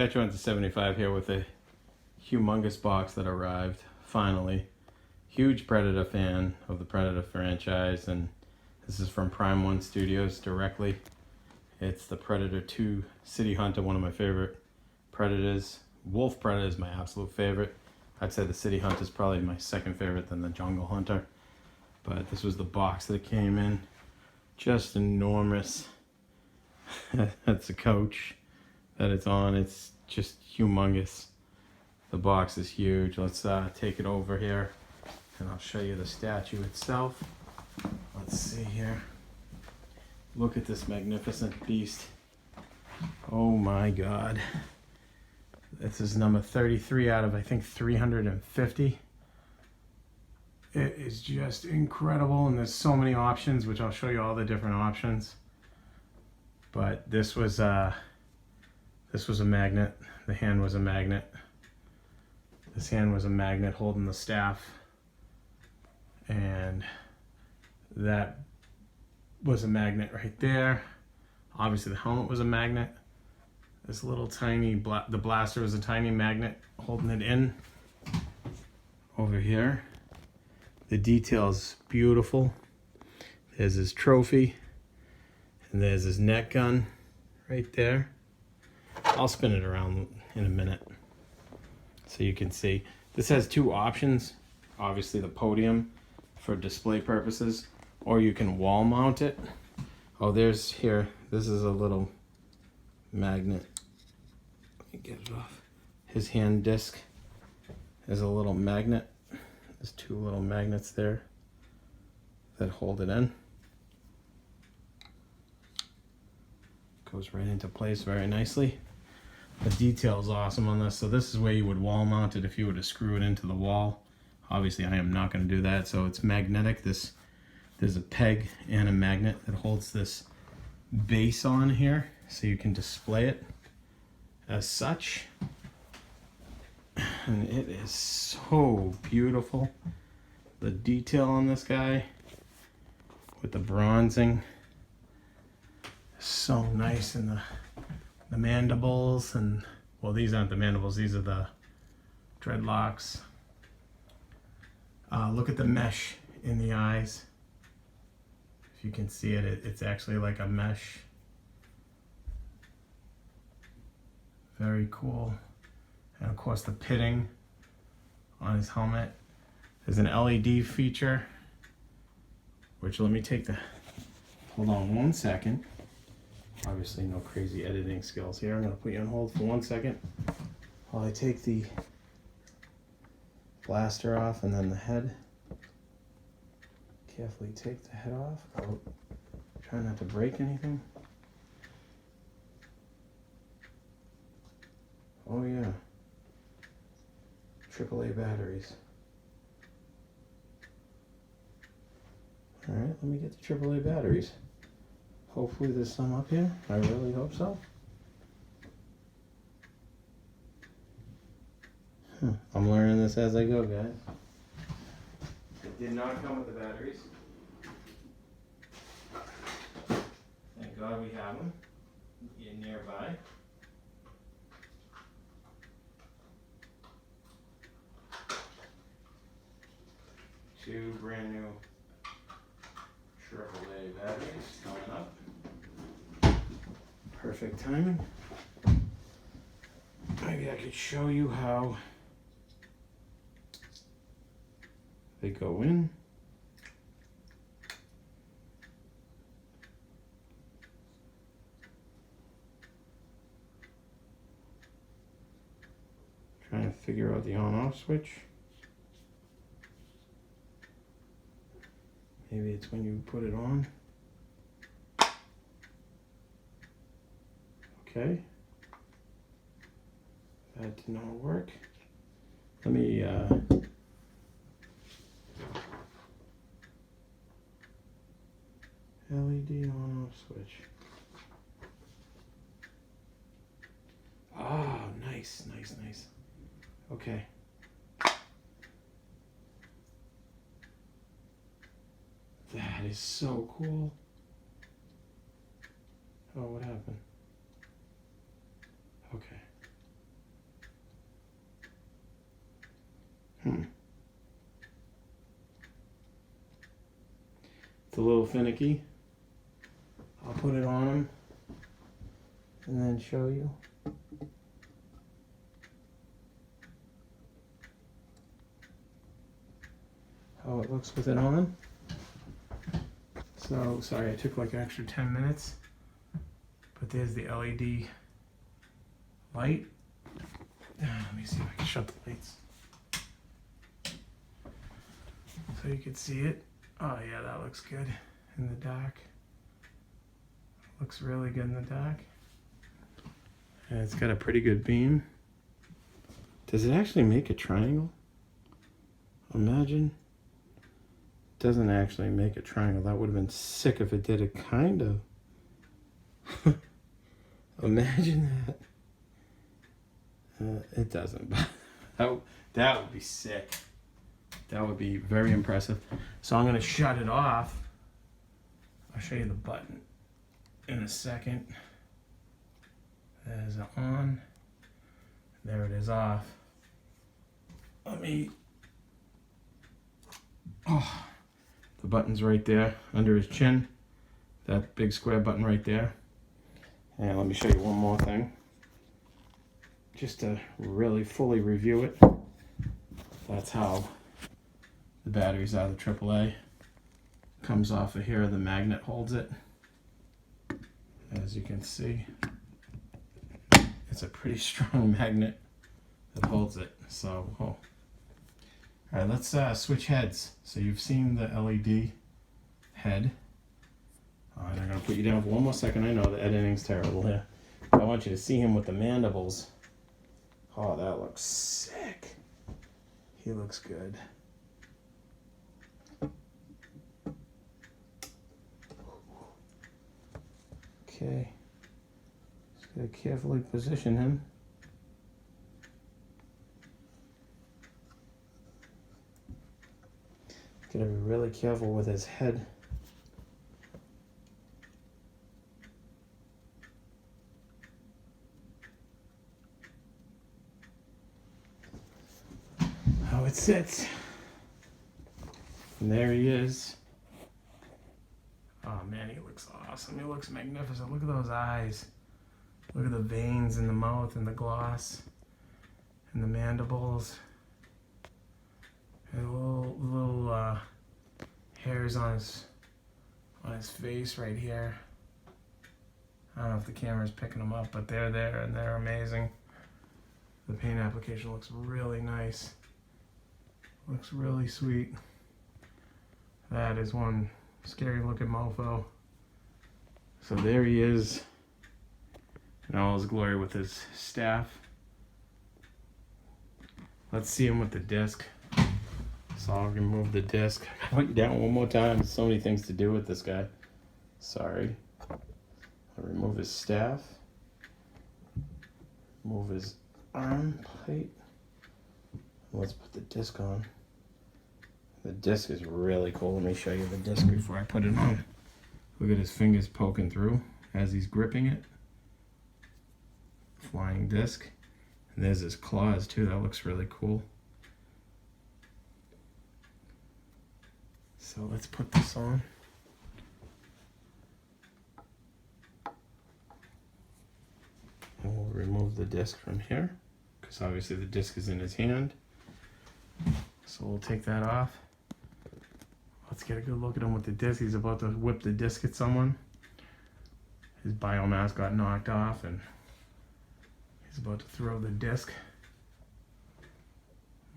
Veteran to 75 here with a humongous box that arrived, finally. Huge Predator fan of the Predator franchise, and this is from Prime One Studios directly. It's the Predator 2 City Hunter, one of my favorite Predators. Wolf Predator is my absolute favorite. I'd say the City Hunter is probably my second favorite than the Jungle Hunter. But this was the box that it came in. Just enormous. That's a couch that it's on. It's just humongous. The box is huge. Let's take it over here and I'll show you the statue itself. Let's see here. Look at this magnificent beast. Oh my God. This is number 33 out of, I think, 350. It is just incredible, and there's so many options, which I'll show you all the different options. But this was a magnet. The hand was a magnet. This hand was a magnet holding the staff, and that was a magnet right there. Obviously the helmet was a magnet. This little tiny, the blaster was a tiny magnet holding it in. Over here, the detail's beautiful. There's his trophy, and there's his net gun right there. I'll spin it around in a minute so you can see. This has two options. Obviously the podium for display purposes, or you can wall mount it. Oh, there's here, this is a little magnet. Let me get it off. His hand disc is a little magnet. There's two little magnets there that hold it in. Goes right into place very nicely. The detail is awesome on this. So this is where you would wall mount it if you were to screw it into the wall. Obviously I am not going to do that. So it's magnetic. There's a peg and a magnet that holds this base on here, so you can display it as such. And it is so beautiful. The detail on this guy with the bronzing is so nice, and the mandibles, and well, these aren't the mandibles, these are the dreadlocks. Look at the mesh in the eyes. If you can see it, it's actually like a mesh. Very cool. And of course the pitting on his helmet. There's an LED feature, which let me take hold on one second. Obviously no crazy editing skills here. I'm gonna put you on hold for 1 second while I take the blaster off and then the head. Carefully take the head off. Oh, try not to break anything. Oh yeah. AAA batteries. Alright, let me get the AAA batteries. Hopefully there's some up here. I really hope so. I'm learning this as I go, guys. It did not come with the batteries. Thank God we have them nearby. Two brand new AAA batteries coming up. Perfect timing. Maybe I could show you how they go in. Trying to figure out the on-off switch. Maybe it's when you put it on. Okay. That did not work. Let me LED on-off switch. Ah, nice, nice, nice. Okay. That is so cool. Oh, what happened? Okay. It's a little finicky. I'll put it on him and then show you. How it looks with it on. So, sorry I took like an extra 10 minutes. But there's the LED light. Let me see if I can shut the lights. So you can see it. Oh yeah, that looks good in the dark. Looks really good in the dark. And it's got a pretty good beam. Does it actually make a triangle? Imagine. It doesn't actually make a triangle. That would have been sick if it did. It kind of. Imagine that. It doesn't. That would be sick. That would be very impressive. So I'm going to shut it off. I'll show you the button in a second. There's it on. There it is off. Let me... Oh, the button's right there under his chin. That big square button right there. And let me show you one more thing. Just to really fully review it. That's how the batteries out of the AAA. Comes off of here, the magnet holds it. As you can see, it's a pretty strong magnet that holds it. So, all right, let's switch heads. So you've seen the LED head. And I'm gonna put you down for one more second. I know the editing's terrible here. I want you to see him with the mandibles. Oh, that looks sick. He looks good. Okay. Just gotta carefully position him. Gotta be really careful with his head. How it sits. And there he is. Oh man, he looks awesome. He looks magnificent. Look at those eyes. Look at the veins in the mouth and the gloss and the mandibles. And little hairs on his face right here. I don't know if the camera's picking them up, but they're there and they're amazing. The paint application looks really nice. Looks really sweet. That is one scary looking mofo. So there he is in all his glory with his staff. Let's see him with the disc. So I'll remove the disc. I put you down one more time. There's so many things to do with this guy. Sorry. I'll remove his staff. Move his arm plate. Let's put the disc on. The disc is really cool. Let me show you the disc before I put it on. Look at his fingers poking through as he's gripping it. Flying disc. And there's his claws too. That looks really cool. So let's put this on. And we'll remove the disc from here, because obviously the disc is in his hand. So we'll take that off. Let's get a good look at him with the disc. He's about to whip the disc at someone. His biomass got knocked off and he's about to throw the disc.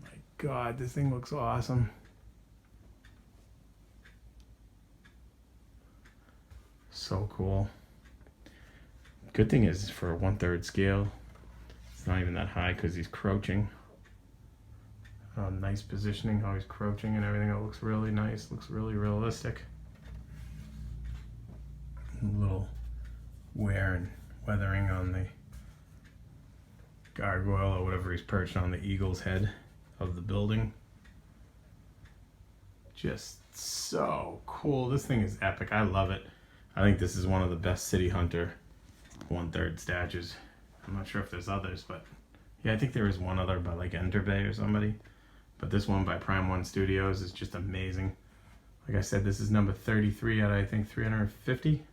My God, this thing looks awesome. So cool. Good thing is for a 1/3 scale, it's not even that high because he's crouching. Nice positioning, how he's crouching and everything. It looks really nice, looks really realistic. A little wear and weathering on the gargoyle or whatever he's perched on, the eagle's head of the building. Just so cool. This thing is epic. I love it. I think this is one of the best City Hunter 1/3 statues. I'm not sure if there's others, but yeah, I think there is one other by like Enter Bay or somebody. But this one by Prime 1 Studios is just amazing. Like I said, this is number 33 out of, I think, 350.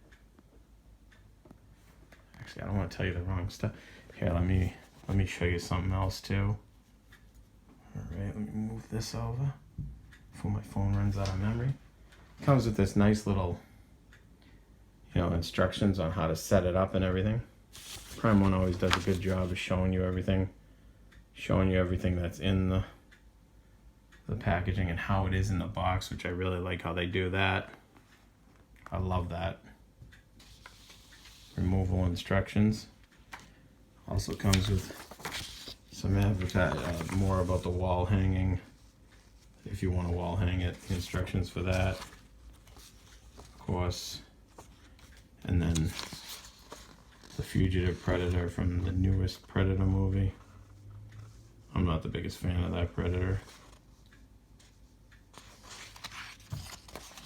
Actually, I don't want to tell you the wrong stuff. Here, let me show you something else too. Alright, let me move this over before my phone runs out of memory. It comes with this nice little, you know, instructions on how to set it up and everything. Prime 1 always does a good job of showing you everything that's in the packaging and how it is in the box, which I really like how they do that. I love that. Removal instructions. Also comes with some more about the wall hanging, if you want to wall hang it, instructions for that, of course. And then the Fugitive Predator from the newest Predator movie. I'm not the biggest fan of that Predator.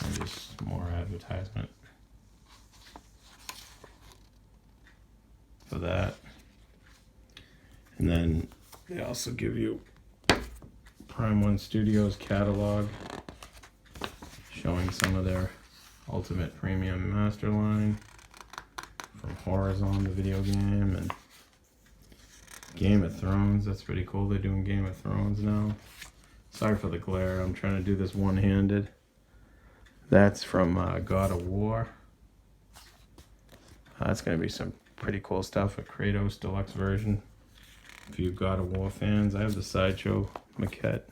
And just more advertisement for that. And then they also give you Prime 1 Studios catalog showing some of their Ultimate Premium Master line from Horizon, the video game, and Game of Thrones. That's pretty cool. They're doing Game of Thrones now. Sorry for the glare. I'm trying to do this one-handed. That's from God of War. That's going to be some pretty cool stuff. A Kratos deluxe version. If you God of War fans, I have the Sideshow maquette.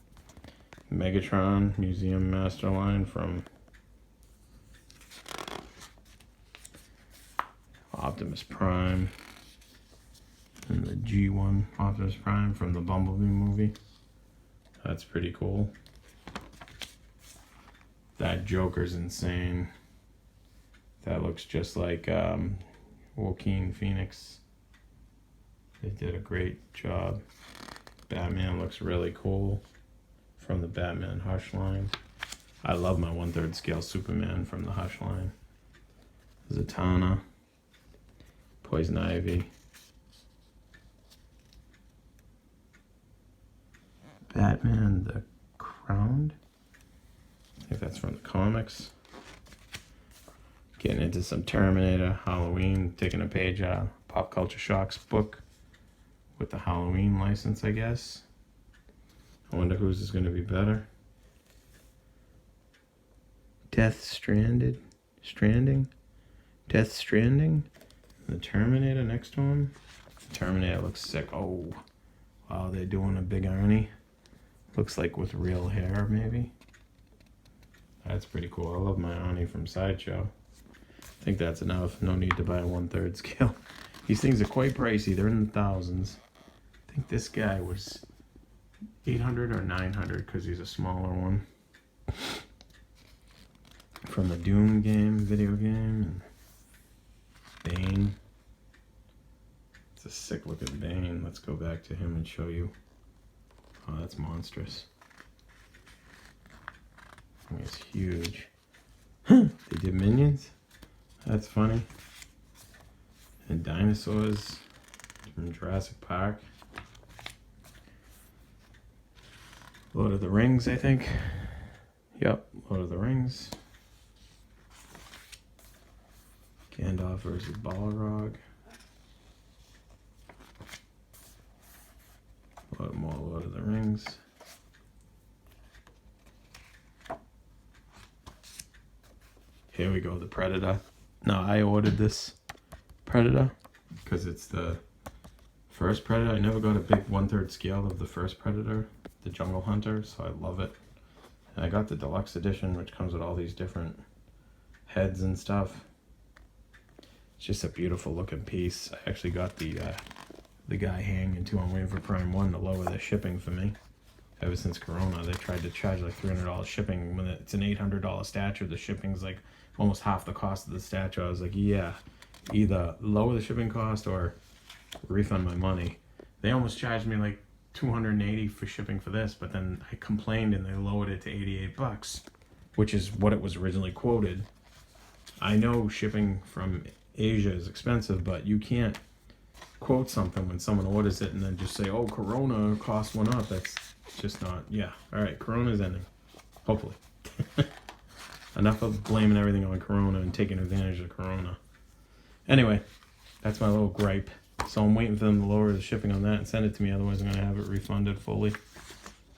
Megatron Museum Master line from Optimus Prime. And the G1 Optimus Prime from the Bumblebee movie. That's pretty cool. That Joker's insane. That looks just like Joaquin Phoenix. They did a great job. Batman looks really cool from the Batman Hush line. I love my 1/3 scale Superman from the Hush line. Zatanna. Poison Ivy. Batman the Crowned. I think that's from the comics. Getting into some Terminator, Halloween, taking a page out of Pop Culture Shock's book with the Halloween license, I guess. I wonder whose is going to be better. Death Stranding. Death Stranding. The Terminator next to him. The Terminator looks sick. Oh, wow, they're doing a big Arnie. Looks like with real hair, maybe. That's pretty cool. I love my Arnie from Sideshow. I think that's enough. No need to buy a 1/3 scale. These things are quite pricey. They're in the thousands. I think this guy was 800 or 900 because he's a smaller one. From the Doom game, video game. And Bane. It's a sick looking Bane. Let's go back to him and show you. Oh, that's monstrous. I mean, it's huge. They did Minions? That's funny. And dinosaurs from Jurassic Park. Lord of the Rings, I think. Yep, Lord of the Rings. Gandalf versus Balrog. More Lord of the Rings. Here we go, the Predator. Now, I ordered this Predator because it's the first Predator. I never got a big 1/3 scale of the first Predator, the Jungle Hunter, so I love it. And I got the deluxe edition, which comes with all these different heads and stuff. It's just a beautiful looking piece. I actually got the guy hanging too. I'm waiting for Prime 1 to lower the shipping for me. Ever since Corona, they tried to charge like $300 shipping. When it's an $800 statue, the shipping's like almost half the cost of the statue. I was like, yeah, either lower the shipping cost or refund my money. They almost charged me like $280 for shipping for this, but then I complained and they lowered it to $88, which is what it was originally quoted. I know shipping from Asia is expensive, but you can't quote something when someone orders it and then just say, oh, Corona cost one up. That's just not, yeah. All right, Corona's ending, hopefully. Enough of blaming everything on Corona and taking advantage of Corona. Anyway, that's my little gripe. So I'm waiting for them to lower the shipping on that and send it to me. Otherwise, I'm gonna have it refunded fully.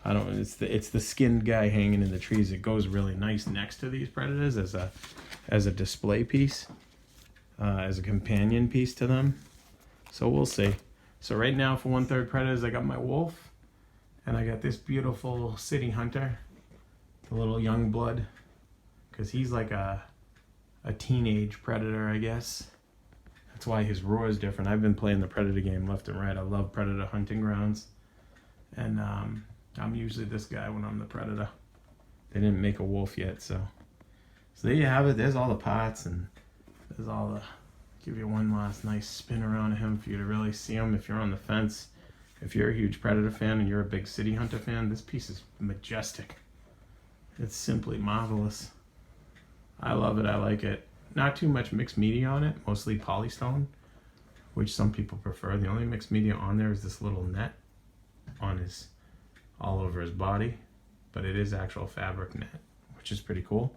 I don't. It's the skinned guy hanging in the trees. It goes really nice next to these predators as a display piece, as a companion piece to them. So we'll see. So right now for 1/3 predators, I got my wolf, and I got this beautiful city hunter, the little young blood, because he's like a teenage predator, I guess. That's why his roar is different. I've been playing the predator game left and right. I love predator hunting grounds, and I'm usually this guy when I'm the predator. They didn't make a wolf yet, so there you have it. There's all the parts, and there's all the. Give you one last nice spin around of him for you to really see him. If you're on the fence, if you're a huge predator fan and you're a big city hunter fan, this piece is majestic. It's simply marvelous. I love it. I like it. Not too much mixed media on it, mostly polystone, which some people prefer. The only mixed media on there is this little net on his, all over his body, but it is actual fabric net, which is pretty cool.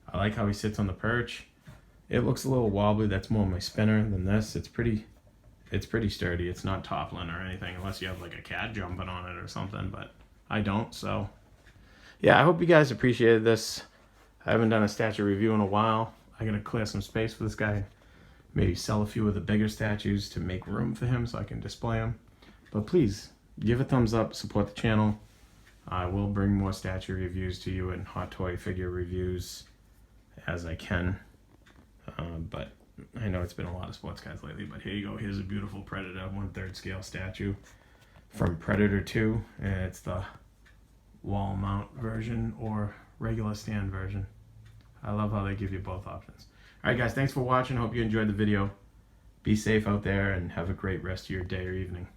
I like how he sits on the perch. It looks a little wobbly. That's more my spinner than this. It's pretty sturdy. It's not toppling or anything, unless you have like a cat jumping on it or something, but I don't. So yeah, I hope you guys appreciated this. I haven't done a statue review in a while. I gotta clear some space for this guy. Maybe sell a few of the bigger statues to make room for him so I can display them. But please give a thumbs up, support the channel. I will bring more statue reviews to you and hot toy figure reviews as I can. But I know it's been a lot of sports guys lately, but here you go. Here's a beautiful Predator 1/3 scale statue from Predator 2. It's the wall mount version or regular stand version. I love how they give you both options. All right, guys, thanks for watching. Hope you enjoyed the video. Be safe out there and have a great rest of your day or evening.